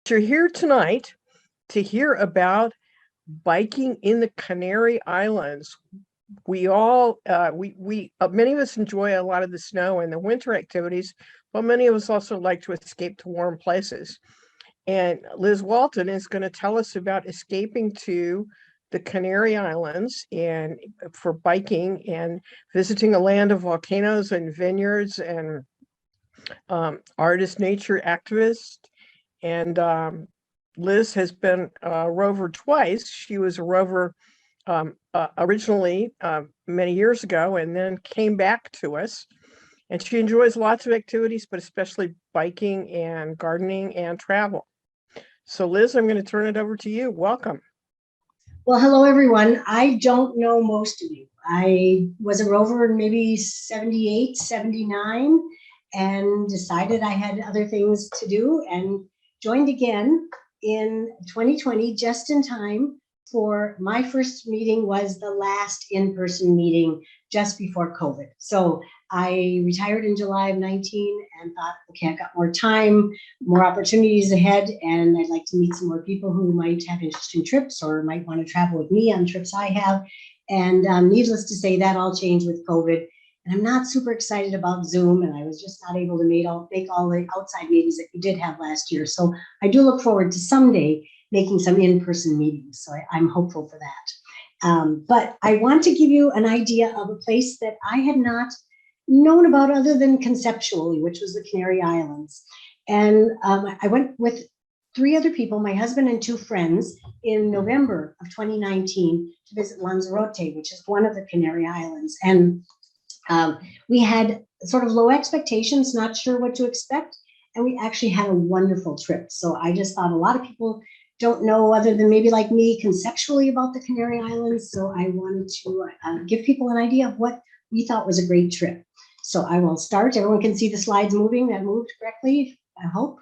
You're here tonight to hear about biking in the Canary Islands. We all, many of us enjoy a lot of the snow and the winter activities, but many of us also like to escape to warm places. And Liz Walton is going to tell us about escaping to the Canary Islands and for biking and visiting a land of volcanoes and vineyards and artist, nature activist. And Liz has been a rover twice. She was a rover originally many years ago and then came back to us. And she enjoys lots of activities, but especially biking and gardening and travel. So Liz, I'm going to turn it over to you. Welcome. Well, hello, everyone. I don't know most of you. I was a rover in maybe 78, 79, and decided I had other things to do and joined again in 2020, just in time for my first meeting was the last in-person meeting just before COVID. So I retired in July of 19 and thought, okay, I've got more time, more opportunities ahead, and I'd like to meet some more people who might have interesting trips or might want to travel with me on trips I have. And needless to say, that all changed with COVID. And I'm not super excited about Zoom, and I was just not able to make all the outside meetings that we did have last year. So I do look forward to someday making some in-person meetings. So I'm hopeful for that. But I want to give you an idea of a place that I had not known about other than conceptually, which was the Canary Islands. And I went with 3 other people, my husband and 2 friends, in November of 2019 to visit Lanzarote, which is one of the Canary Islands. And we had sort of low expectations, not sure what to expect. And we actually had a wonderful trip. So I just thought a lot of people don't know, other than maybe like me, conceptually about the Canary Islands. So I wanted to give people an idea of what we thought was a great trip. So I will start. Everyone can see the slides moving. That moved correctly, I hope.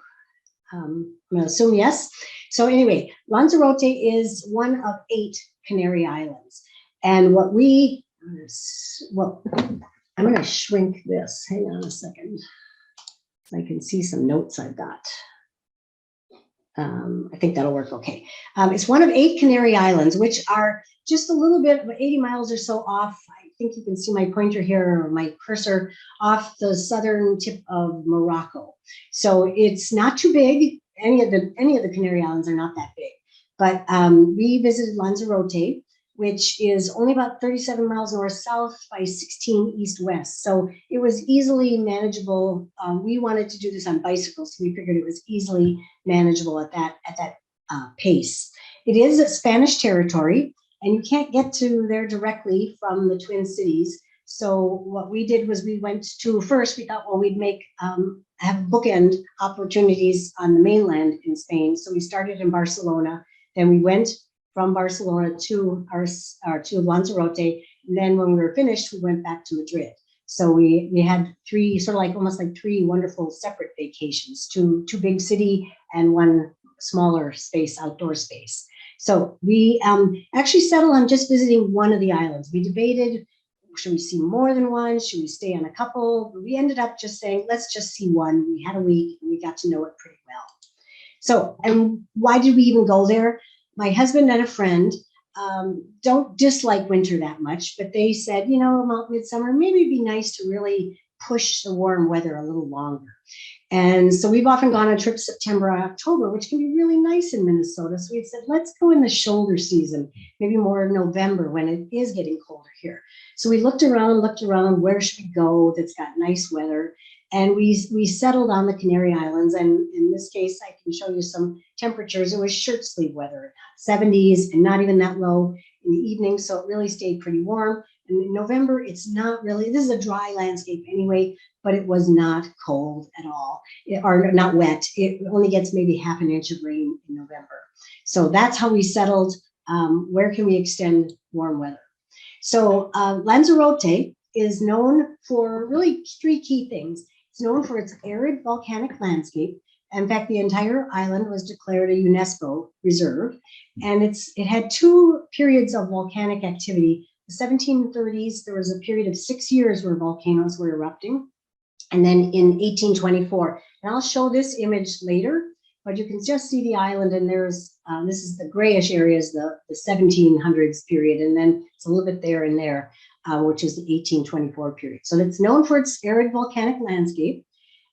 I'm going to assume yes. So anyway, Lanzarote is one of 8 Canary Islands. And what we, well, I'm going to shrink this. Hang on a second. So I can see some notes I've got. I think that'll work okay. It's one of 8 Canary Islands, which are just a little bit, 80 miles or so off. I think you can see my pointer here, or my cursor, off the southern tip of Morocco. So it's not too big. Any of the Canary Islands are not that big. But we visited Lanzarote, which is only about 37 miles north-south by 16 east-west. So it was easily manageable. We wanted to do this on bicycles, so we figured it was easily manageable at that pace. It is a Spanish territory, and you can't get to there directly from the Twin Cities. So what we did was we went to, first we thought, well, we'd have bookend opportunities on the mainland in Spain. So we started in Barcelona, then we went from Barcelona to to Lanzarote, and then when we were finished, we went back to Madrid. So we had 3 sort of like almost like 3 wonderful separate vacations, two big city and 1 smaller space, outdoor space. So we actually settled on just visiting one of the islands. We debated, should we see more than one? Should we stay on a couple? But we ended up just saying, let's just see one. We had a week and we got to know it pretty well. So, and why did we even go there? My husband and a friend don't dislike winter that much, but they said, you know, about midsummer, maybe it'd be nice to really push the warm weather a little longer. And so we've often gone on trips September or October, which can be really nice in Minnesota. So we said, let's go in the shoulder season, maybe more November when it is getting colder here. So we looked around, where should we go that's got nice weather? And we settled on the Canary Islands. And in this case, I can show you some temperatures. It was shirt sleeve weather, 70s and not even that low in the evening. So it really stayed pretty warm. And in November, it's not really, this is a dry landscape anyway, but it was not cold at all, or not wet. It only gets maybe half an inch of rain in November. So that's how we settled, where can we extend warm weather? So Lanzarote is known for really 3 key things. It's known for its arid volcanic landscape. In fact, the entire island was declared a UNESCO reserve. And it had 2 periods of volcanic activity. The 1730s, there was a period of 6 years where volcanoes were erupting. And then in 1824, and I'll show this image later, but you can just see the island, and there's, this is the grayish area is the 1700s period, and then it's a little bit there and there, which is the 1824 period. So it's known for its arid volcanic landscape,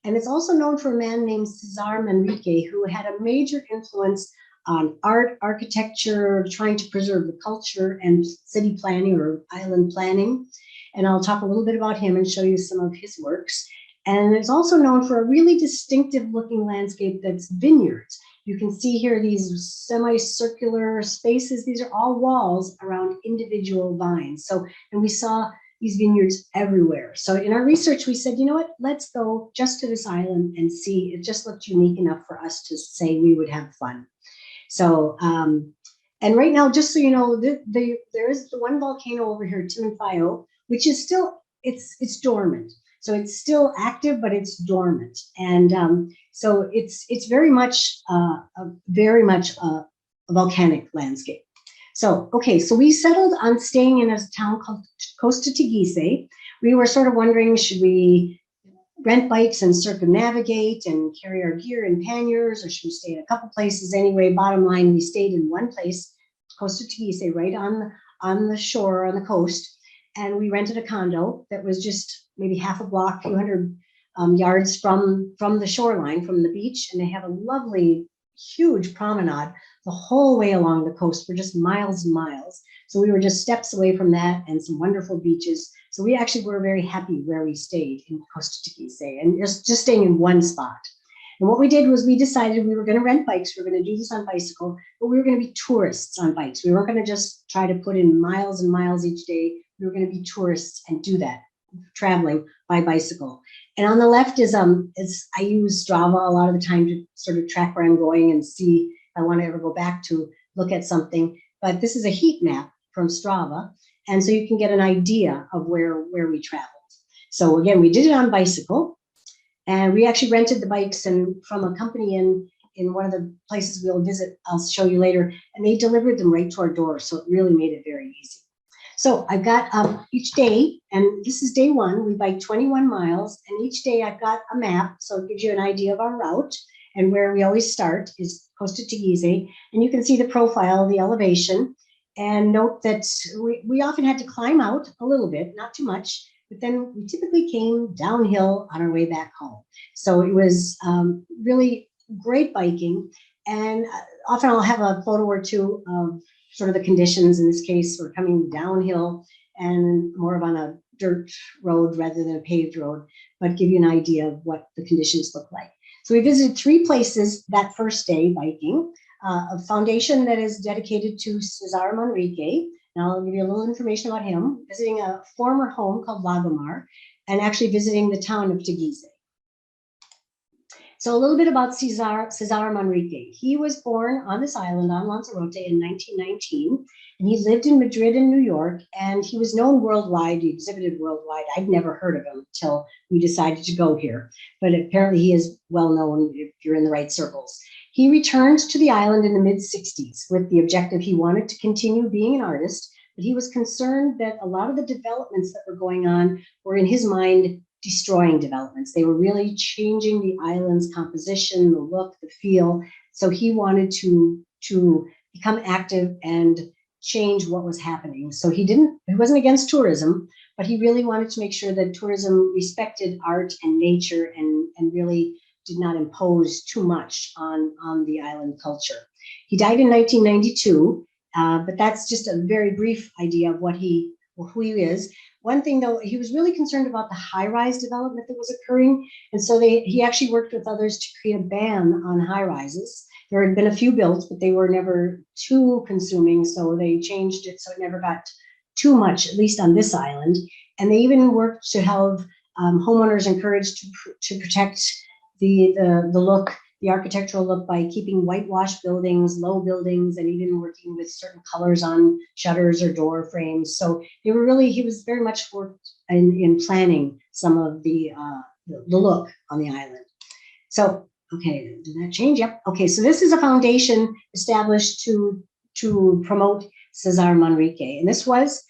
and it's also known for a man named Cesar Manrique, who had a major influence on art, architecture, trying to preserve the culture, and city planning or island planning. And I'll talk a little bit about him and show you some of his works. And it's also known for a really distinctive looking landscape that's vineyards. You can see here these semicircular spaces. These are all walls around individual vines. So, and we saw these vineyards everywhere. So in our research, we said, you know what, let's go just to this island and see. It just looked unique enough for us to say we would have fun. So, and right now, just so you know, there is the one volcano over here, Timanfaya, which is still, it's dormant. So it's still active, but it's dormant. And so it's very much a volcanic landscape. So, okay, so we settled on staying in a town called Costa Taguisse. We were sort of wondering, should we rent bikes and circumnavigate and carry our gear in panniers, or should we stay in a couple places anyway? Bottom line, we stayed in one place, Costa Taguisse, right on the shore, on the coast. And we rented a condo that was just maybe half a block, 200 yards from the shoreline, from the beach. And they have a lovely, huge promenade the whole way along the coast for just miles and miles. So we were just steps away from that, and some wonderful beaches. So we actually were very happy where we stayed in Costa Taguisse, and just staying in one spot. And what we did was we decided we were going to rent bikes. We were going to do this on bicycle, but we were going to be tourists on bikes. We weren't going to just try to put in miles and miles each day. We were going to be tourists and do that, traveling by bicycle. And on the left is I use Strava a lot of the time to sort of track where I'm going and see if I want to ever go back to look at something. But this is a heat map from Strava, and so you can get an idea of where we traveled. So again, we did it on bicycle, and we actually rented the bikes and from a company in one of the places we'll visit. I'll show you later, and they delivered them right to our door, so it really made it very easy. So I've got each day, and this is day one, we bike 21 miles, and each day I've got a map, so it gives you an idea of our route, and where we always start is Costa Taguisse, and you can see the profile, the elevation, and note that we often had to climb out a little bit, not too much, but then we typically came downhill on our way back home. So it was really great biking, and often I'll have a photo or two of sort of the conditions. In this case, we're coming downhill and more of on a dirt road rather than a paved road, but give you an idea of what the conditions look like. So we visited 3 places that first day biking, a foundation that is dedicated to Cesar Manrique. And I'll give you a little information about him, visiting a former home called Lagomar, and actually visiting the town of Taguisse. So a little bit about Cesar Manrique. He was born on this island on Lanzarote in 1919, and he lived in Madrid and New York, and he was known worldwide. He exhibited worldwide. I'd never heard of him until we decided to go here, but apparently he is well known if you're in the right circles. He returned to the island in the mid-60s with the objective he wanted to continue being an artist, but he was concerned that a lot of the developments that were going on were, in his mind, destroying developments. They were really changing the island's composition, the look, the feel. So he wanted to become active and change what was happening. So he wasn't against tourism, but he really wanted to make sure that tourism respected art and nature and really did not impose too much on the island culture. He died in 1992, but that's just a very brief idea of who he is. One thing, though, he was really concerned about the high-rise development that was occurring, and so he actually worked with others to create a ban on high-rises. There had been a few built, but they were never too consuming, so they changed it so it never got too much, at least on this island. And they even worked to have homeowners encouraged to protect the look, the architectural look, by keeping whitewashed buildings, low buildings, and even working with certain colors on shutters or door frames. So he was very much worked in planning some of the look on the island. So, okay, did that change? Yep. Okay, so this is a foundation established to promote Cesar Manrique. And this was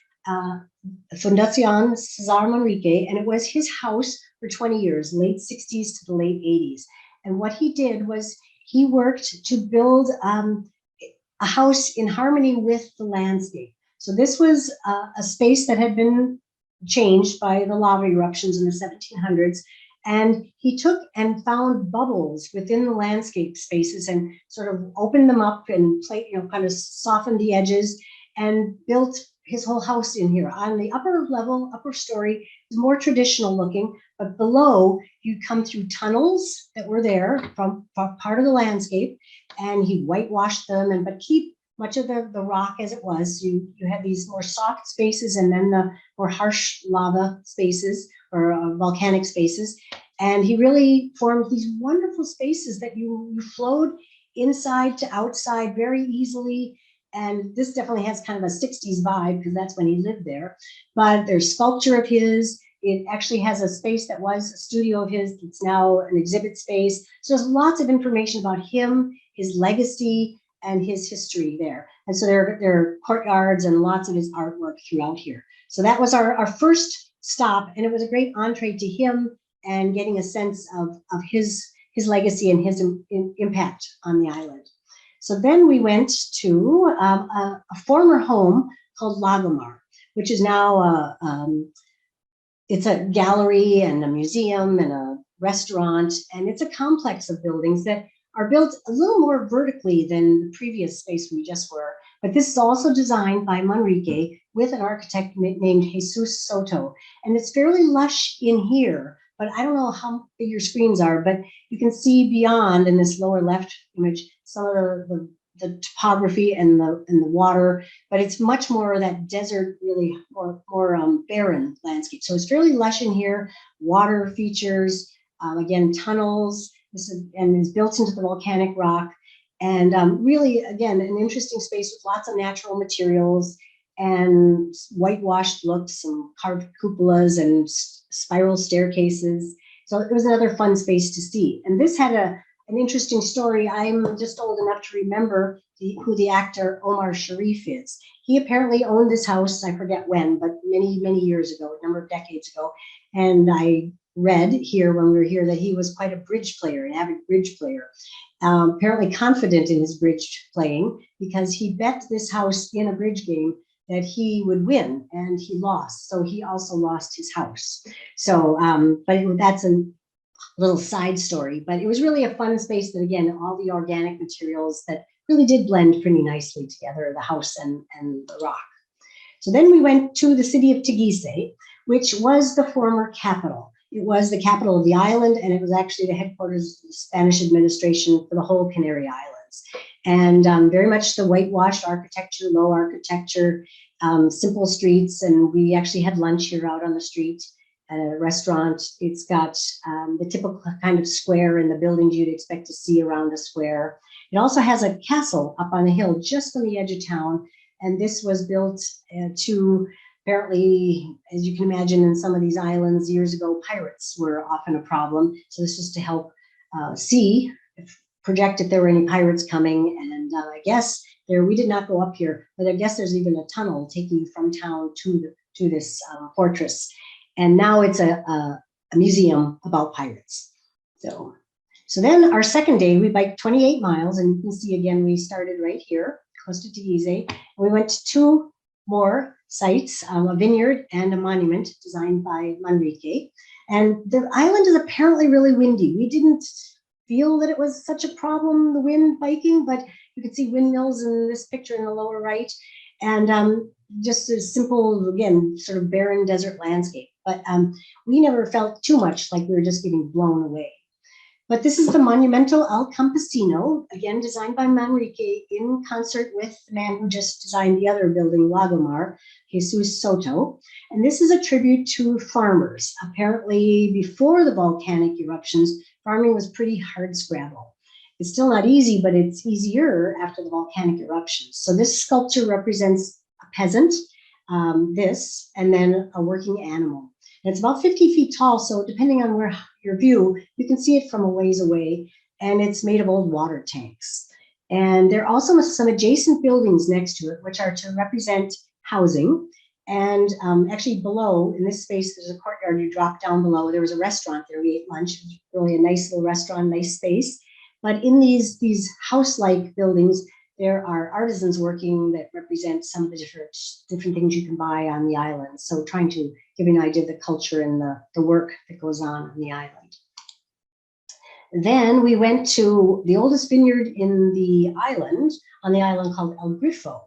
Fundación Cesar Manrique, and it was his house for 20 years, late 60s to the late 80s. And what he did was he worked to build a house in harmony with the landscape. So this was a space that had been changed by the lava eruptions in the 1700s. And he took and found bubbles within the landscape spaces and sort of opened them up and kind of softened the edges and built his whole house in here. On the upper level, upper story is more traditional looking, but below you come through tunnels that were there from part of the landscape, and he whitewashed them but keep much of the rock as it was. You had these more soft spaces and then the more harsh lava spaces or volcanic spaces. And he really formed these wonderful spaces that you flowed inside to outside very easily. And this definitely has kind of a 60s vibe because that's when he lived there. But there's sculpture of his. It actually has a space that was a studio of his. It's now an exhibit space. So there's lots of information about him, his legacy, and his history there. And so there are courtyards and lots of his artwork throughout here. So that was our first stop, and it was a great entree to him and getting a sense of his legacy and his impact on the island. So then we went to a former home called Lagomar, which is now it's a gallery and a museum and a restaurant, and it's a complex of buildings that are built a little more vertically than the previous space we just were. But this is also designed by Manrique with an architect named Jesus Soto. And it's fairly lush in here, but I don't know how big your screens are, but you can see beyond in this lower left image some of the topography and the water, but it's much more that desert, really more barren landscape. So it's fairly lush in here, water features, again, tunnels, and is built into the volcanic rock. And really, again, an interesting space with lots of natural materials and whitewashed looks and carved cupolas and spiral staircases. So it was another fun space to see. And this had an interesting story. I'm just old enough to remember who the actor Omar Sharif is. He apparently owned this house, I forget when, but many, many years ago, a number of decades ago. And I read here when we were here that he was quite a bridge player, an avid bridge player, apparently confident in his bridge playing because he bet this house in a bridge game that he would win, and he lost. So he also lost his house. So, that's a little side story, but it was really a fun space that, again, all the organic materials that really did blend pretty nicely together, the house and the rock. So then we went to the city of Taguisse, which was the former capital. It was the capital of the island, and it was actually the headquarters of the Spanish administration for the whole Canary Islands. And very much the whitewashed architecture, low architecture, simple streets. And we actually had lunch here out on the street at a restaurant. It's got the typical kind of square and the buildings you'd expect to see around a square. It also has a castle up on a hill just on the edge of town. And this was built to apparently, as you can imagine, in some of these islands years ago, pirates were often a problem. So this was to help project if there were any pirates coming. And I guess we did not go up here, but I guess there's even a tunnel taking you from town to this fortress. And now it's a museum about pirates. So then our second day, we biked 28 miles, and you can see again, we started right here, close to Taguisse. We went to two more sites, a vineyard and a monument designed by Manrique. And the island is apparently really windy. We didn't feel that it was such a problem, the wind biking, but you can see windmills in this picture in the lower right. And just a simple, again, sort of barren desert landscape. But we never felt too much like we were just getting blown away. But this is the monumental El Campesino, again, designed by Manrique in concert with the man who just designed the other building, Lagomar, Jesus Soto. And this is a tribute to farmers. Apparently, before the volcanic eruptions, farming was pretty hard scrabble. It's still not easy, but it's easier after the volcanic eruptions. So this sculpture represents a peasant, and then a working animal. And it's about 50 feet tall, so depending on where your view, you can see it from a ways away, and it's made of old water tanks. And there are also some adjacent buildings next to it, which are to represent housing. And actually below, in this space, there's a courtyard. You drop down below. There was a restaurant there. We ate lunch. It was really a nice little restaurant, nice space. But in these house-like buildings, there are artisans working that represent some of the different things you can buy on the island. So trying to give you an idea of the culture and the work that goes on the island. Then we went to the oldest vineyard in the island, on the island called El Grifo.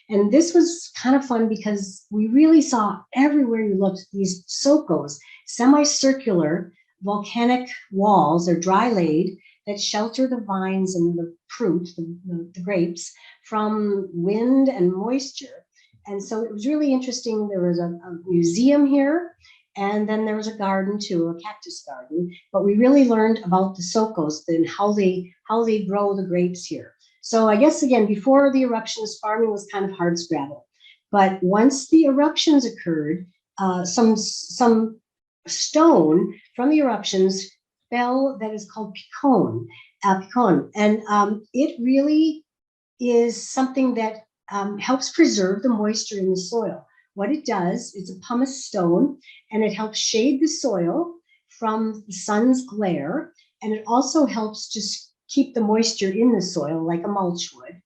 And this was kind of fun because we really saw everywhere you looked these socos, semicircular volcanic walls, they're dry laid, that shelter the vines and the fruit, the grapes, from wind and moisture. And so it was really interesting. There was a museum here, and then there was a garden too, a cactus garden. But we really learned about the socos and how they grow the grapes here. So I guess, again, before the eruptions, farming was kind of hardscrabble. But once the eruptions occurred, some stone from the eruptions fell that is called picon. And it really is something that helps preserve the moisture in the soil. What it does is a pumice stone, and it helps shade the soil from the sun's glare, and it also helps to keep the moisture in the soil like a mulch would.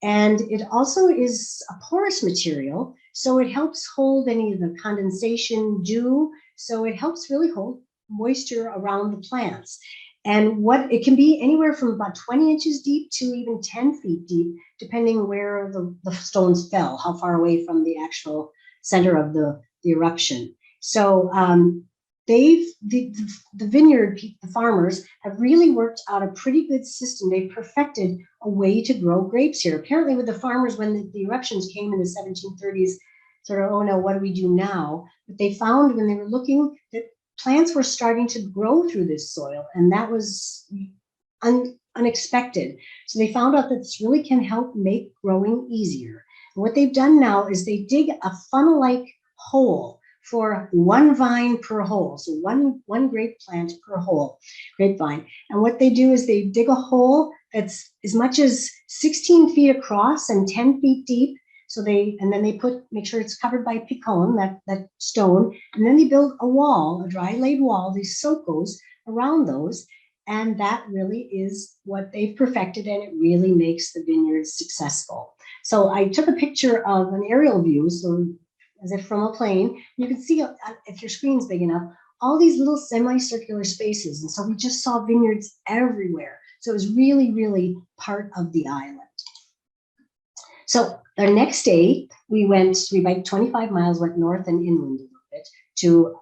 And it also is a porous material, so it helps hold any of the condensation, dew, so it helps really hold moisture around the plants. And what it can be anywhere from about 20 inches deep to even 10 feet deep, depending where the stones fell, how far away from the actual center of the eruption. So the vineyard, the farmers have really worked out a pretty good system. They've perfected a way to grow grapes here. Apparently with the farmers, when the eruptions came in the 1730s, sort of, oh no, what do we do now? But they found when they were looking that plants were starting to grow through this soil, and that was unexpected. So they found out that this really can help make growing easier. And what they've done now is they dig a funnel-like hole for one vine per hole. So one grape plant per hole, grapevine. And what they do is they dig a hole that's as much as 16 feet across and 10 feet deep. So then they make sure it's covered by picon, that stone, and then they build a wall, a dry laid wall, these socos around those. And that really is what they've perfected, and it really makes the vineyards successful. So I took a picture of an aerial view, so as if from a plane. You can see, if your screen's big enough, all these little semicircular spaces. And so we just saw vineyards everywhere. So it was really, really part of the island. So our next day, we biked 25 miles, went north and inland a little bit to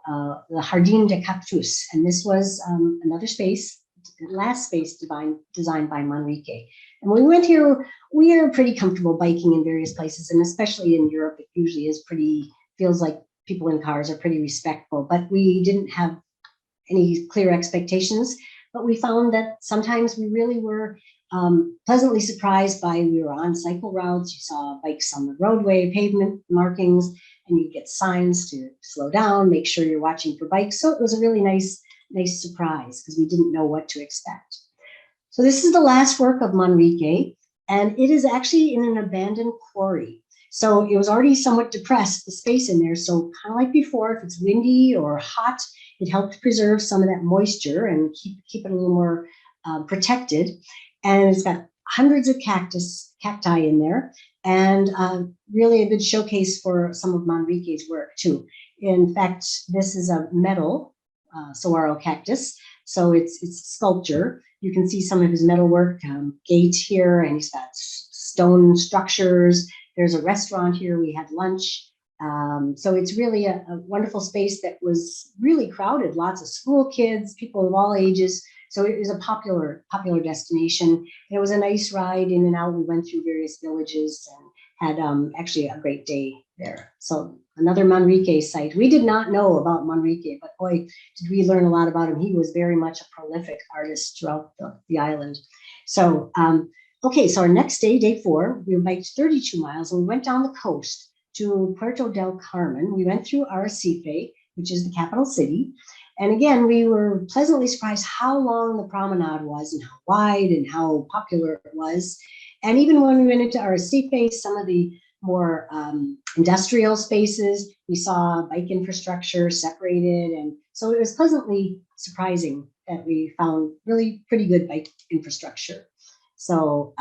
the Jardin de Cactus. And this was another space, the last space designed by Manrique. And when we went here, we are pretty comfortable biking in various places, and especially in Europe, it usually feels like people in cars are pretty respectful, but we didn't have any clear expectations. But we found that sometimes we really were pleasantly surprised we were on cycle routes, you saw bikes on the roadway, pavement markings, and you get signs to slow down, make sure you're watching for bikes. So it was a really nice surprise because we didn't know what to expect. So this is the last work of Manrique, and it is actually in an abandoned quarry. So it was already somewhat depressed, the space in there. So kind of like before, if it's windy or hot, it helped preserve some of that moisture and keep it a little more protected. And it's got hundreds of cacti in there, and really a good showcase for some of Manrique's work too. In fact, this is a metal saguaro cactus, so it's sculpture. You can see some of his metalwork, gate here, and he's got stone structures. There's a restaurant here. We had lunch. So it's really a wonderful space that was really crowded. Lots of school kids, people of all ages. So it was a popular destination. It was a nice ride in and out. We went through various villages and had actually a great day there. So another Manrique site. We did not know about Manrique, but boy, did we learn a lot about him. He was very much a prolific artist throughout the island. So, okay, so our next day, day 4, we biked 32 miles and we went down the coast to Puerto del Carmen. We went through Arrecife, which is the capital city. And again, we were pleasantly surprised how long the promenade was and how wide and how popular it was. And even when we went into Arrecife, some of the more industrial spaces, we saw bike infrastructure separated. And so it was pleasantly surprising that we found really pretty good bike infrastructure. So,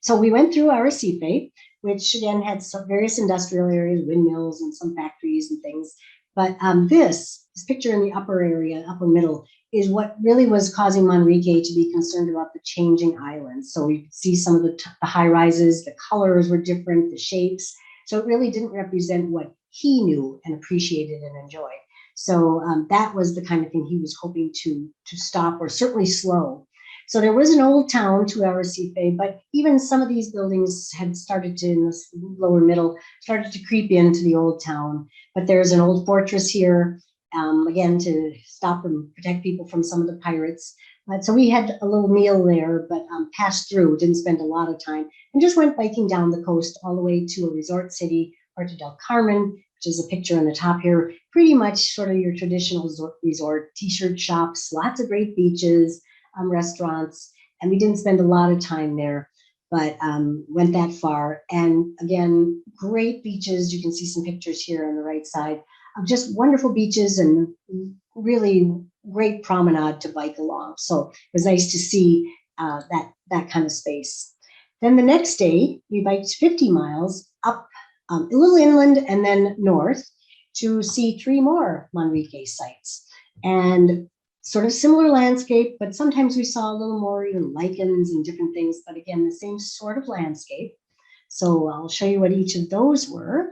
so we went through Arrecife, which again had some various industrial areas, windmills and some factories and things. But this picture in the upper area, upper middle, is what really was causing Manrique to be concerned about the changing islands. So we see some of the high rises, the colors were different, the shapes. So it really didn't represent what he knew and appreciated and enjoyed. So that was the kind of thing he was hoping to stop or certainly slow. So there was an old town to Arrecife, but even some of these buildings had started to, in the lower middle, started to creep into the old town. But there's an old fortress here, again, to stop and protect people from some of the pirates. So we had a little meal there, but passed through, didn't spend a lot of time, and just went biking down the coast all the way to a resort city, Puerto del Carmen, which is a picture on the top here. Pretty much sort of your traditional resort, t-shirt shops, lots of great beaches, restaurants, and we didn't spend a lot of time there, but went that far. And again, great beaches. You can see some pictures here on the right side of just wonderful beaches and really great promenade to bike along. So it was nice to see that kind of space. Then the next day, we biked 50 miles up a little inland and then north to see 3 more Manrique sites. And sort of similar landscape, but sometimes we saw a little more even lichens and different things, but again, the same sort of landscape. So I'll show you what each of those were.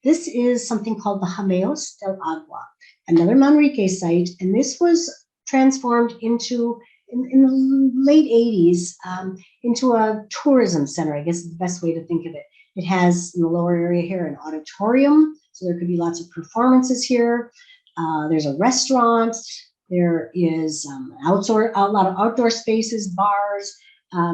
This is something called the Hameos Del Agua, another Manrique site, and this was transformed into, in the late 80s, into a tourism center, I guess is the best way to think of it. It has in the lower area here an auditorium, so there could be lots of performances here. There's a restaurant. There is a lot of outdoor spaces, bars,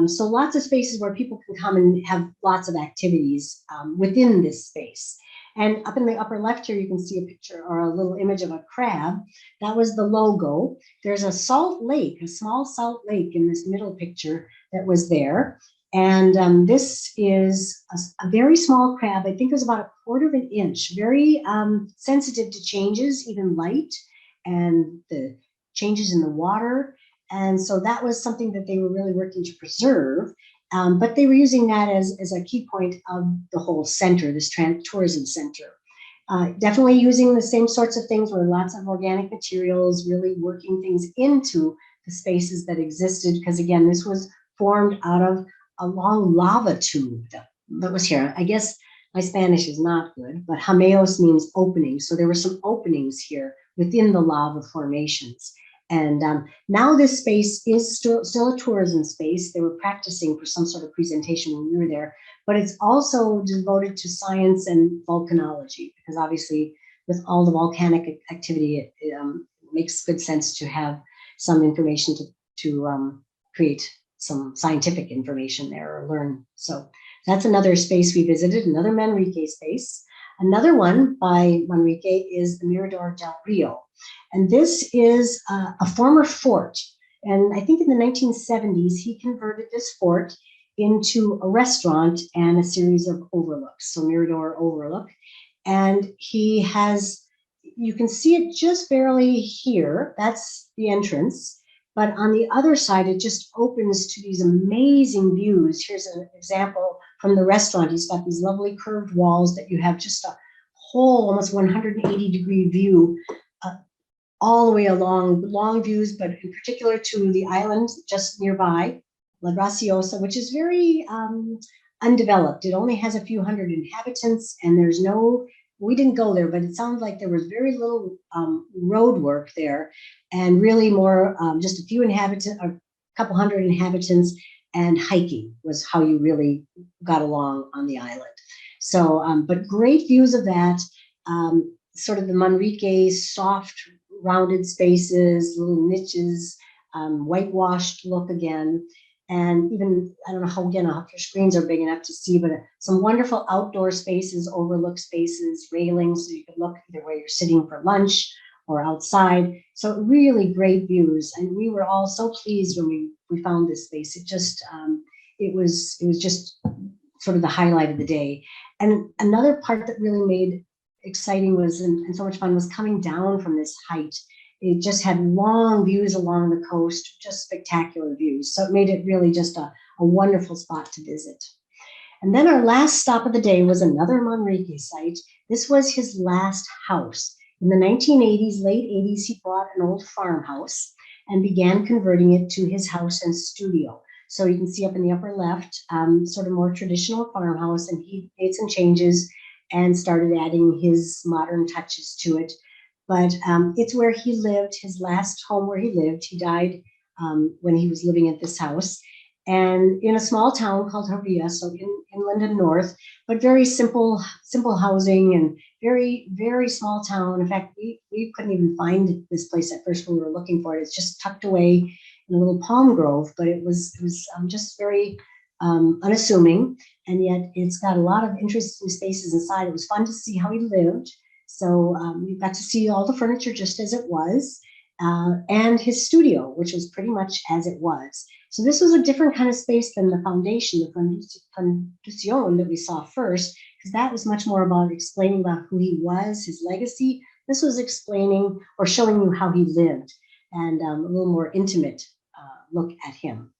so lots of spaces where people can come and have lots of activities within this space. And up in the upper left here, you can see a picture or a little image of a crab. That was the logo. There's a salt lake, a small salt lake in this middle picture that was there. And this is a very small crab. I think it was about 1/4 of an inch, very sensitive to changes, even light, and the changes in the water. And so that was something that they were really working to preserve. But they were using that as a key point of the whole center, this tourism center. Definitely using the same sorts of things with lots of organic materials, really working things into the spaces that existed. Because again, this was formed out of a long lava tube that was here. I guess my Spanish is not good, but Hameos means opening. So there were some openings here within the lava formations. And now this space is still a tourism space. They were practicing for some sort of presentation when we were there, but it's also devoted to science and volcanology, because obviously with all the volcanic activity, it makes good sense to have some information to create some scientific information there or learn. So that's another space we visited, another Manrique space. Another one by Manrique is the Mirador Del Rio. And this is a former fort. And I think in the 1970s, he converted this fort into a restaurant and a series of overlooks, so Mirador Overlook. And he has, you can see it just barely here. That's the entrance. But on the other side, it just opens to these amazing views. Here's an example from the restaurant. He's got these lovely curved walls that you have just a whole almost 180-degree view all the way along, long views, but in particular to the island just nearby, La Graciosa, which is very undeveloped. It only has a few hundred inhabitants, and there's no, we didn't go there, but it sounded like there was very little road work there, and really more just a few inhabitants, a couple hundred inhabitants, and hiking was how you really got along on the island. So, but great views of that, sort of the Manrique soft, rounded spaces, little niches, whitewashed look again. And even, I don't know how, again, if your screens are big enough to see, but some wonderful outdoor spaces, overlook spaces, railings, so you could look either where you're sitting for lunch or outside. So really great views. And we were all so pleased when we found this space. It just, it was just sort of the highlight of the day. And another part that really made exciting was, and so much fun, was coming down from this height It just had long views along the coast, just spectacular views. So it made it really just a wonderful spot to visit. And then our last stop of the day was another Manrique site. This was his last house. In the 1980s, late 80s, he bought an old farmhouse and began converting it to his house and studio. So you can see up in the upper left, sort of more traditional farmhouse, and he made some changes and started adding his modern touches to it. But it's where he lived, his last home where he lived. He died when he was living at this house. And in a small town called Taguisse, so in London North, but very simple housing and very, very small town. In fact, we couldn't even find this place at first when we were looking for it. It's just tucked away in a little palm grove, but it was just very unassuming, and yet it's got a lot of interesting spaces inside. It was fun to see how he lived. So you got to see all the furniture just as it was, and his studio, which was pretty much as it was. So this was a different kind of space than the foundation, the fundación that we saw first, because that was much more about explaining about who he was, his legacy. This was explaining or showing you how he lived, and a little more intimate look at him.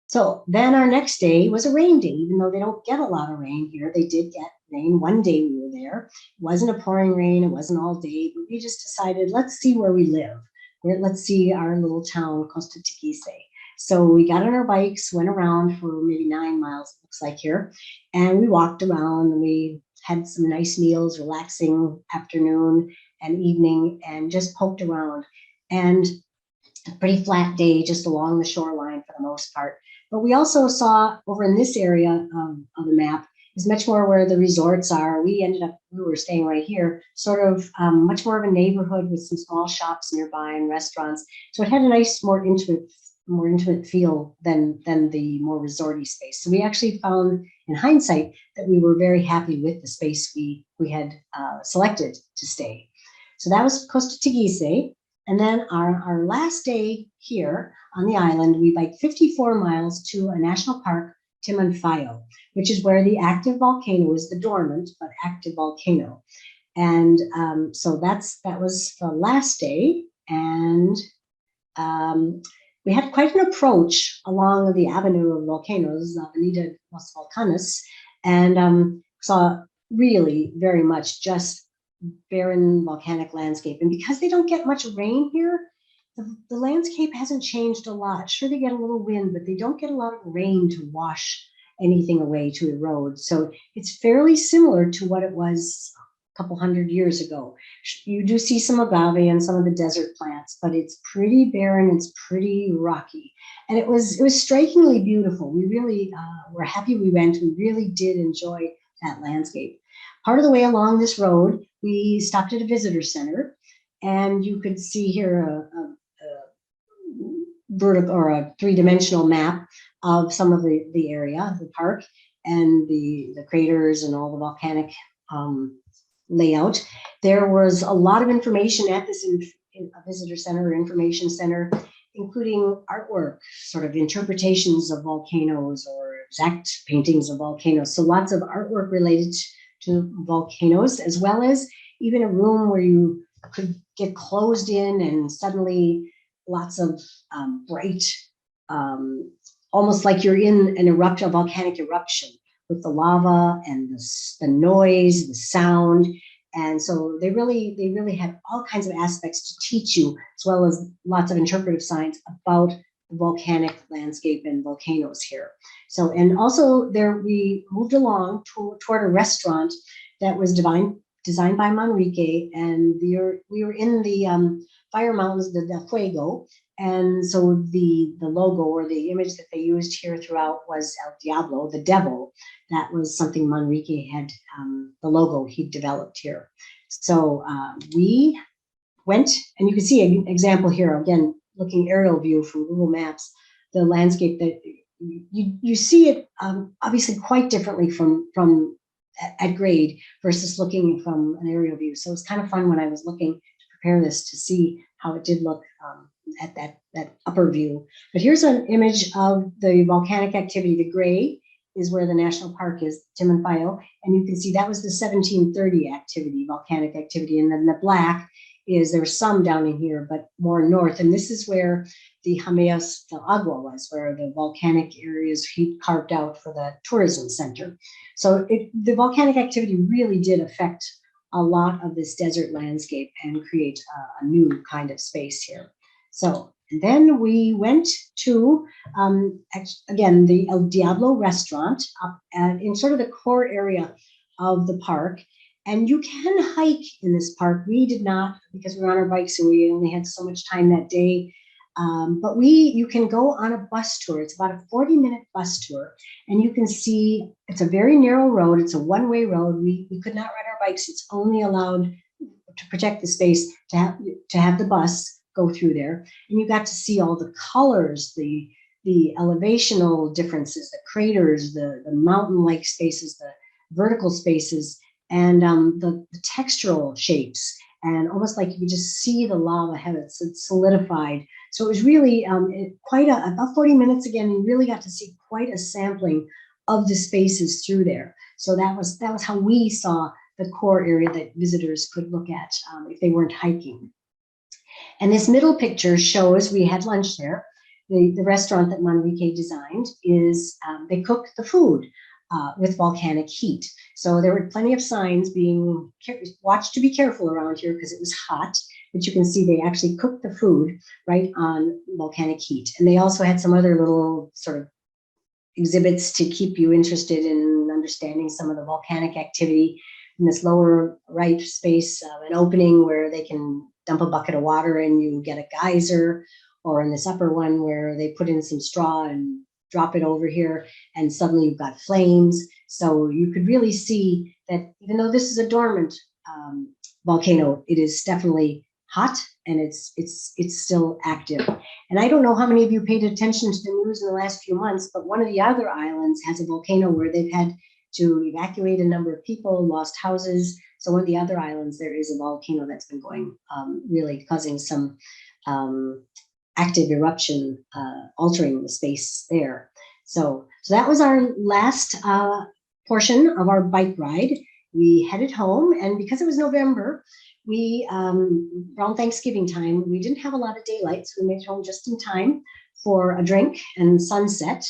So then our next day was a rain day. Even though they don't get a lot of rain here, they did get rain. One day we were there. It wasn't a pouring rain. It wasn't all day, but we just decided, let's see where we live. Let's see our little town, Costa Taguisse. So we got on our bikes, went around for maybe 9 miles, it looks like here, and we walked around, and we had some nice meals, relaxing afternoon and evening, and just poked around. And a pretty flat day just along the shoreline for the most part. But we also saw over in this area of the map is much more where the resorts are. We were staying right here, sort of much more of a neighborhood with some small shops nearby and restaurants. So it had a nice, more intimate feel than the more resorty space. So we actually found, in hindsight, that we were very happy with the space we had selected to stay. So that was Costa Taguisse. And then our last day here on the island, we biked 54 miles to a national park, Timanfaya, which is where the active volcano is, the dormant but active volcano. And so that was the last day. And we had quite an approach along the avenue of volcanoes, Avenida Los Volcanes, and saw really very much just barren volcanic landscape. And because they don't get much rain here, the landscape hasn't changed a lot. Sure, they get a little wind, but they don't get a lot of rain to wash anything away, to erode. So it's fairly similar to what it was a couple hundred years ago. You do see some agave and some of the desert plants, but it's pretty barren, it's pretty rocky. And it was strikingly beautiful. We really were happy we went. We really did enjoy that landscape. Part of the way along this road, we stopped at a visitor center, and you could see here a vertical or a three-dimensional map of some of the area, the park, and the craters and all the volcanic layout. There was a lot of information at this visitor center or information center, including artwork, sort of interpretations of volcanoes or exact paintings of volcanoes. So lots of artwork related to volcanoes, as well as even a room where you could get closed in and suddenly lots of bright, almost like you're in a volcanic eruption with the lava and the noise, the sound. And so they really had all kinds of aspects to teach you, as well as lots of interpretive science about the volcanic landscape and volcanoes here. So, and also there we moved along toward a restaurant that was designed by Manrique, and we were in the fire mountains, the Del Fuego, and so the logo or the image that they used here throughout was El Diablo, the devil. That was something Manrique had, the logo he developed here. So we went, and you can see an example here, again, looking aerial view from Google Maps, the landscape that you see it obviously quite differently from at grade versus looking from an aerial view. So it's kind of fun when I was looking to prepare this to see how it did look at that upper view. But here's an image of the volcanic activity. The gray is where the national park is, Timanfaya, and you can see that was the 1730 activity, volcanic activity, and then the black there's some down in here, but more north. And this is where the Hameos Del Agua was, where the volcanic areas he carved out for the tourism center. So the volcanic activity really did affect a lot of this desert landscape and create a new kind of space here. So then we went to, again, the El Diablo Restaurant up in sort of the core area of the park. And you can hike in this park. We did not, because we were on our bikes and we only had so much time that day. But you can go on a bus tour. It's about a 40-minute bus tour. And you can see, it's a very narrow road. It's a one-way road. We could not ride our bikes. It's only allowed to protect the space to have the bus go through there. And you got to see all the colors, the elevational differences, the craters, the mountain-like spaces, the vertical spaces, and the textural shapes, and almost like you could just see the lava had it's solidified. So it was really about 40 minutes again. You really got to see quite a sampling of the spaces through there. So that was how we saw the core area that visitors could look at if they weren't hiking. And this middle picture shows we had lunch there. The restaurant that Manrique designed is they cook the food with volcanic heat. So there were plenty of signs being watched to be careful around here because it was hot, but you can see they actually cooked the food right on volcanic heat. And they also had some other little sort of exhibits to keep you interested in understanding some of the volcanic activity. In this lower right space, an opening where they can dump a bucket of water and you get a geyser, or in this upper one where they put in some straw and drop it over here, and suddenly you've got flames. So you could really see that even though this is a dormant volcano, it is definitely hot and it's still active. And I don't know how many of you paid attention to the news in the last few months, but one of the other islands has a volcano where they've had to evacuate a number of people, lost houses. So one of the other islands, there is a volcano that's been going, really causing some active eruption, altering the space there. So that was our last portion of our bike ride. We headed home, and because it was November, we around Thanksgiving time, we didn't have a lot of daylight, so we made it home just in time for a drink and sunset,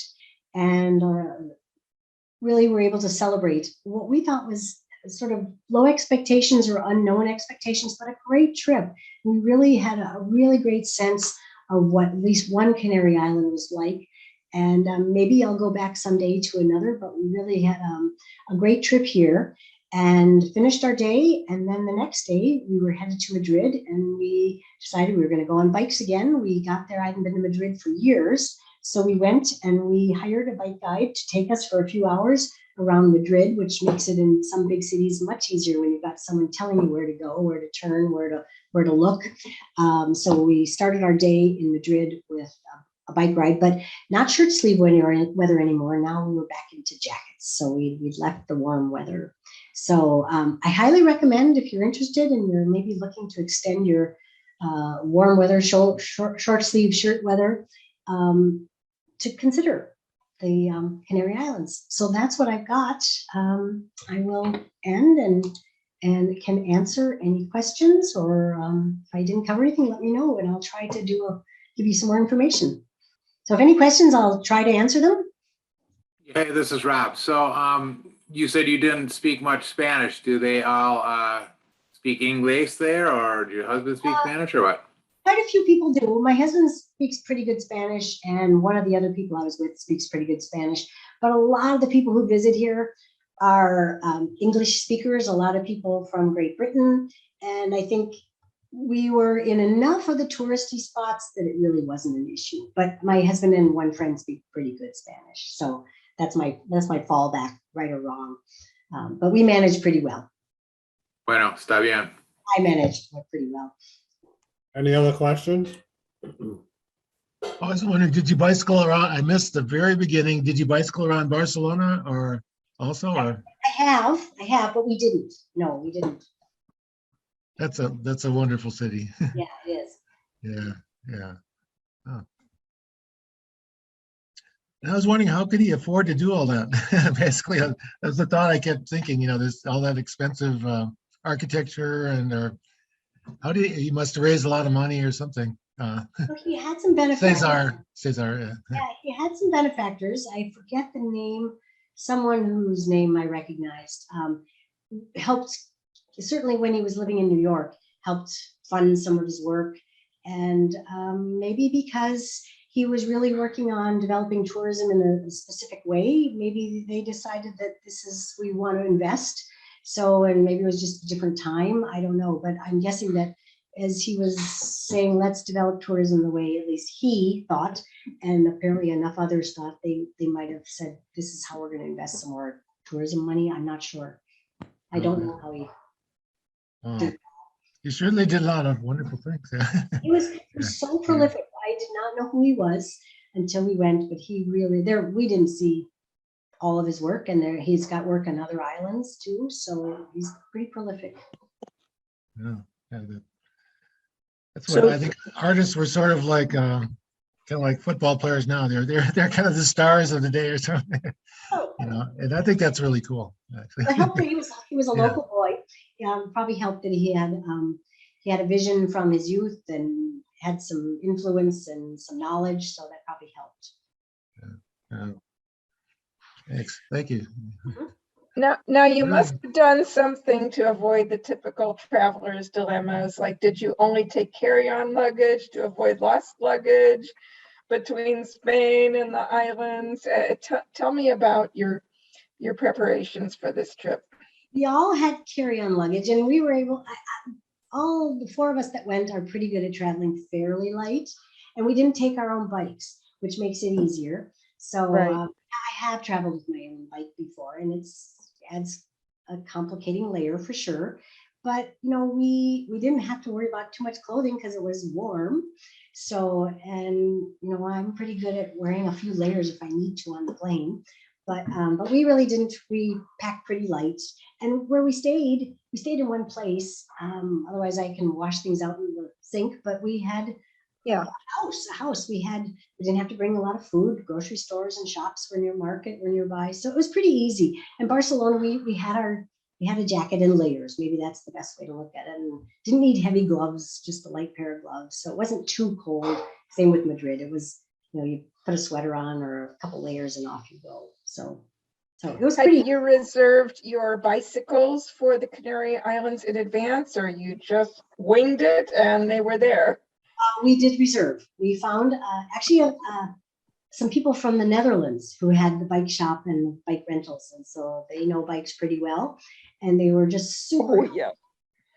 and really were able to celebrate what we thought was sort of low expectations or unknown expectations, but a great trip. We really had a really great sense of what at least one Canary Island was like. And maybe I'll go back someday to another, but we really had a great trip here and finished our day. And then the next day we were headed to Madrid, and we decided we were going to go on bikes again. We got there, I hadn't been to Madrid for years. So we went and we hired a bike guide to take us for a few hours around Madrid, which makes it in some big cities much easier when you've got someone telling you where to go, where to turn, where to look. So we started our day in Madrid with a bike ride, but not shirt sleeve weather anymore. Now we were back into jackets. So we'd left the warm weather. So I highly recommend, if you're interested and you're maybe looking to extend your warm weather, short sleeve shirt weather, to consider the Canary Islands. So that's what I've got. I will end and can answer any questions, or if I didn't cover anything, let me know and I'll try to give you some more information. So if any questions, I'll try to answer them. Hey, this is Rob. So you said you didn't speak much Spanish. Do they all speak English there, or do your husband speak Spanish, or what? Quite a few people do. My husband speaks pretty good Spanish, and one of the other people I was with speaks pretty good Spanish. But a lot of the people who visit here are English speakers, a lot of people from Great Britain. And I think we were in enough of the touristy spots that it really wasn't an issue. But my husband and one friend speak pretty good Spanish. So that's my fallback, right or wrong. But we managed pretty well. Bueno, está bien. I managed pretty well. Any other questions? I was wondering, did you bicycle around? I missed the very beginning. Did you bicycle around Barcelona or also? Or? I have, but we didn't. No, we didn't. That's a wonderful city. Yeah, it is. Yeah. Oh. And I was wondering, how could he afford to do all that? Basically, that's the thought I kept thinking. There's all that expensive architecture, and How do he must have raised a lot of money or something. So he had some benefactors. Cesar, yeah. Yeah, he had some benefactors. I forget the name, someone whose name I recognized. Helped, certainly when he was living in New York, helped fund some of his work. And maybe because he was really working on developing tourism in a specific way, maybe they decided that we want to invest. So, and maybe it was just a different time. I don't know, but I'm guessing that as he was saying, let's develop tourism the way at least he thought, and apparently enough others thought, they might have said, this is how we're going to invest some more tourism money. I'm not sure. I don't know how he did. He certainly did a lot of wonderful things. He was so prolific. I did not know who he was until we went, but he really, we didn't see all of his work, and he's got work on other islands too. So he's pretty prolific. Yeah, that's what I think. Artists were sort of like kind of like football players now. They're kind of the stars of the day or something. Oh. You know, and I think that's really cool. Actually. It helped that he was a local boy. Probably helped that he had a vision from his youth and had some influence and some knowledge, so that probably helped. Thanks. Thank you. Now you must have done something to avoid the typical traveler's dilemmas. Like, did you only take carry-on luggage to avoid lost luggage between Spain and the islands? Tell me about your preparations for this trip. We all had carry-on luggage, and we were able. All the four of us that went are pretty good at traveling fairly light, and we didn't take our own bikes, which makes it easier. So Right. I have traveled with my own bike before, and adds a complicating layer for sure. But we didn't have to worry about too much clothing because it was warm. So, and I'm pretty good at wearing a few layers if I need to on the plane. But we really didn't. We packed pretty light, and where we stayed in one place. Otherwise, I can wash things out in the sink. But we had a house. We didn't have to bring a lot of food. Grocery stores and shops were nearby, so it was pretty easy. In Barcelona, we had a jacket in layers. Maybe that's the best way to look at it. And didn't need heavy gloves, just a light pair of gloves, so it wasn't too cold. Same with Madrid. It was you put a sweater on or a couple layers and off you go. So it was pretty. Had you reserved your bicycles for the Canary Islands in advance, or you just winged it and they were there? We did reserve. We found actually some people from the Netherlands who had the bike shop and bike rentals, and so they know bikes pretty well. And they were just super. Oh, yeah.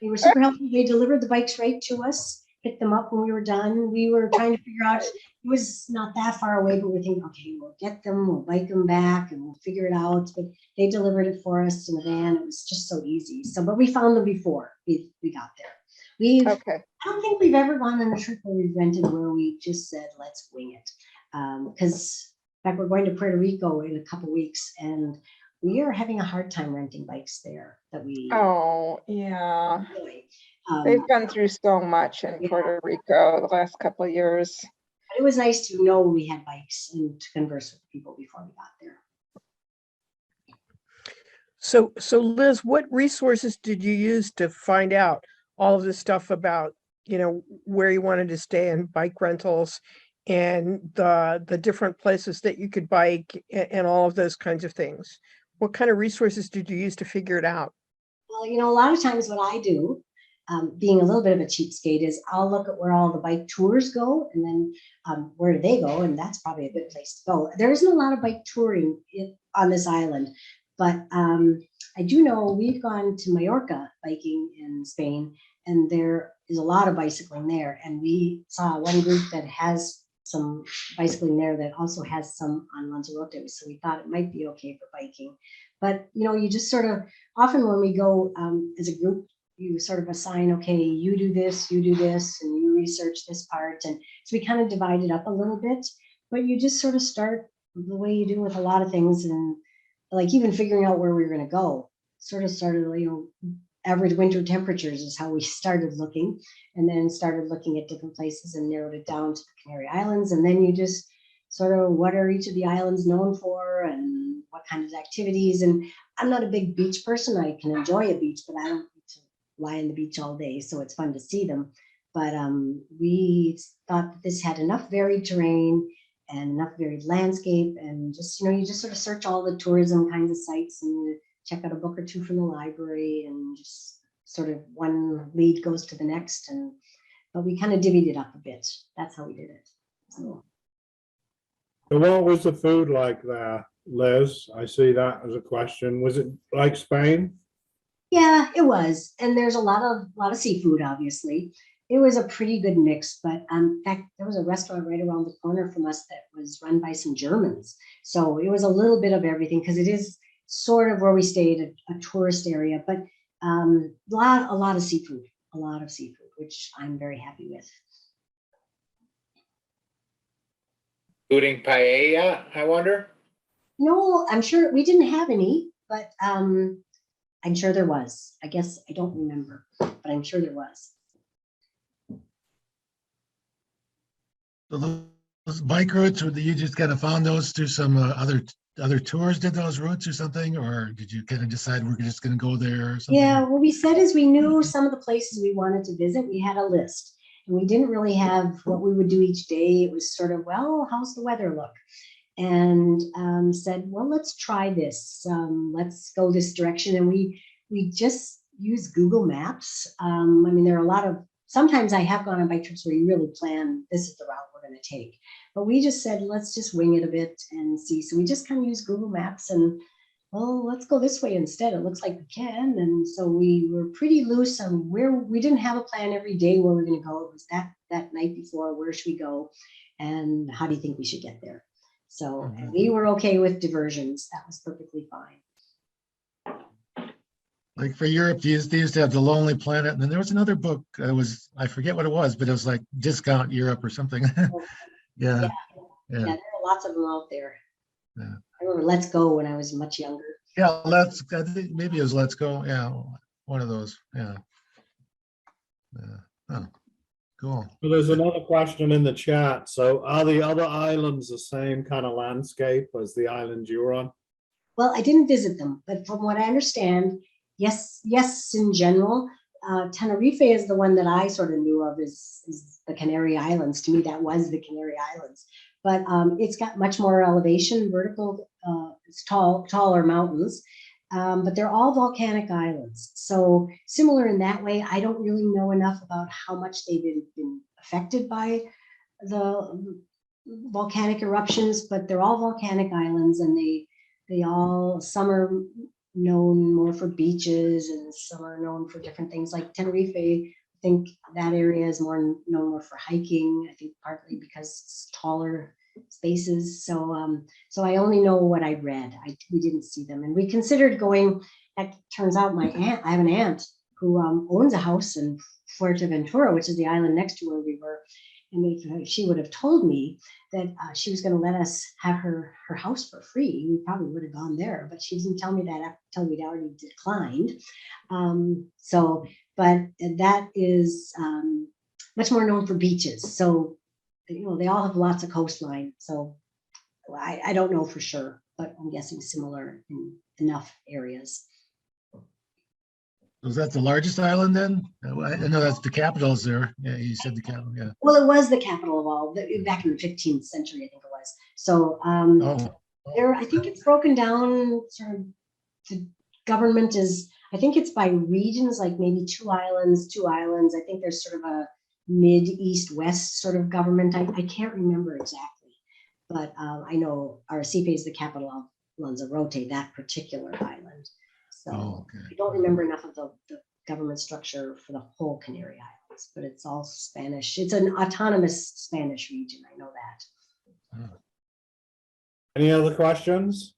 They were super helpful. They delivered the bikes right to us, picked them up when we were done. We were trying to figure out, it was not that far away, but we're thinking, okay, we'll get them, we'll bike them back, and we'll figure it out. But they delivered it for us in a van. It was just so easy. So, but we found them before we got there. Okay. I don't think we've ever gone on a trip where we've rented where we just said, let's wing it. Because in fact, we're going to Puerto Rico in a couple weeks, and we are having a hard time renting bikes there that we Yeah. enjoy. They've gone through so much in Puerto Rico the last couple of years. But it was nice to know we had bikes and to converse with people before we got there. So Liz, what resources did you use to find out all of this stuff about, where you wanted to stay and bike rentals and the different places that you could bike and all of those kinds of things? What kind of resources did you use to figure it out? Well, a lot of times what I do, being a little bit of a cheapskate, is I'll look at where all the bike tours go, and then where do they go, and that's probably a good place to go. There isn't a lot of bike touring on this island, but I do know we've gone to Mallorca biking in Spain, and there is a lot of bicycling there. And we saw one group that has some bicycling there that also has some on Lanzarote. So we thought it might be okay for biking. But, you just sort of, often when we go as a group, you sort of assign, okay, you do this, and you research this part. And so we kind of divide it up a little bit, but you just sort of start the way you do with a lot of things. And like even figuring out where we were going to go, sort of started, average winter temperatures is how we started looking, and then started looking at different places and narrowed it down to the Canary Islands. And then you just sort of, what are each of the islands known for and what kinds of activities? And I'm not a big beach person. I can enjoy a beach, but I don't need to lie on the beach all day, so it's fun to see them. But we thought that this had enough varied terrain and enough varied landscape, and just, you just sort of search all the tourism kinds of sites and you check out a book or two from the library, and just sort of one lead goes to the next. But we kind of divvied it up a bit. That's how we did it. So what was the food like there, Liz? I see that as a question. Was it like Spain? yeah, it was, and there's a lot of seafood, obviously. It was a pretty good mix, but in fact, there was a restaurant right around the corner from us that was run by some Germans. So it was a little bit of everything, because it is sort of where we stayed, a tourist area, but a lot of seafood, which I'm very happy with. Including paella, I wonder? No, I'm sure we didn't have any, but I'm sure there was. I guess I don't remember, but I'm sure there was. So those bike routes, or you just kind of found those through some other tours did those routes or something, or did you kind of decide we're just going to go there or something? Yeah, what we said is we knew some of the places we wanted to visit. We had a list, and we didn't really have what we would do each day. It was sort of, well, how's the weather look? And said, well, let's try this. Let's go this direction. And we just use Google Maps. I mean, there are a lot of, sometimes I have gone on bike trips where you really plan, this is the route we're going to take. But we just said, let's just wing it a bit and see. So we just kind of use Google Maps and, well, let's go this way instead. It looks like we can. And so we were pretty loose on where, we didn't have a plan every day where we're going to go. It was that night before, where should we go? And how do you think we should get there? So and we were okay with diversions. That was perfectly fine. Like for Europe, they used to have The Lonely Planet, and then there was another book. I forget what it was, but it was like Discount Europe or something. Yeah. There are lots of them out there. Yeah. I remember Let's Go when I was much younger. Yeah, I think maybe it was Let's Go. Yeah, one of those. Yeah. Oh, cool. Well, there's another question in the chat. So are the other islands the same kind of landscape as the island you're on? Well, I didn't visit them, but from what I understand, yes, in general. Tenerife is the one that I sort of knew of is the Canary Islands. To me, that was the Canary Islands. But it's got much more elevation, vertical, it's taller mountains, but they're all volcanic islands. So similar in that way. I don't really know enough about how much they've been affected by the volcanic eruptions, but they're all volcanic islands, and they all, some are known more for beaches and some are known for different things. Like Tenerife, I think that area is known more for hiking, I think partly because it's taller spaces. So so I only know what I read. We didn't see them, and we considered going. It turns out I have an aunt who owns a house in Fuerteventura, which is the island next to where we were. And if she would have told me that she was going to let us have her house for free, we probably would have gone there. But she didn't tell me that until we'd already declined. But that is much more known for beaches. So, they all have lots of coastline. So I don't know for sure, but I'm guessing similar in enough areas. Was that the largest island then? I know that's the capital is there. Yeah, you said the capital. Yeah. Well, it was the capital of all, back in the 15th century, I think it was. So there, I think it's broken down. Sort of, the government is, I think it's by regions, like maybe two islands. I think there's sort of a mid, east, west sort of government. I can't remember exactly, but I know Arrecife is the capital of Lanzarote, that particular island. So I don't remember enough of the government structure for the whole Canary Islands, but it's all Spanish. It's an autonomous Spanish region. I know that. Any other questions?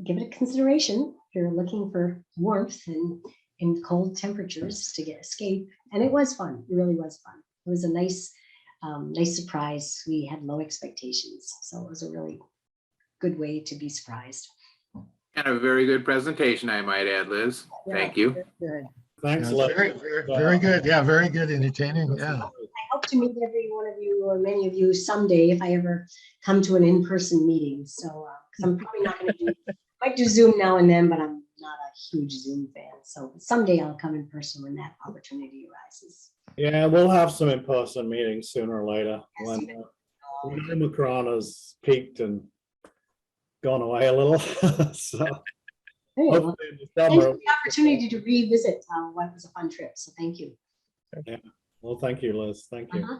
Give it a consideration if you're looking for warmth and in cold temperatures to escape. And it was fun. It really was fun. It was a nice surprise. We had low expectations, so it was a really good way to be surprised. And a very good presentation, I might add, Liz. Thank you. Good. Thanks, Yeah, Liz. very good. Yeah, very good, entertaining. Yeah. I hope to meet every one of you or many of you someday if I ever come to an in-person meeting. So because I'm probably not going to do, might do Zoom now and then, but I'm not a huge Zoom fan. So someday I'll come in person when that opportunity arises. Yeah, we'll have some in-person meetings sooner or later Yes, when Omicron has peaked and gone away a little. So Hey, well, hopefully in the thanks for summer. the opportunity to revisit what was a fun trip. So thank you. Well, thank you, Liz. Thank you. Uh-huh.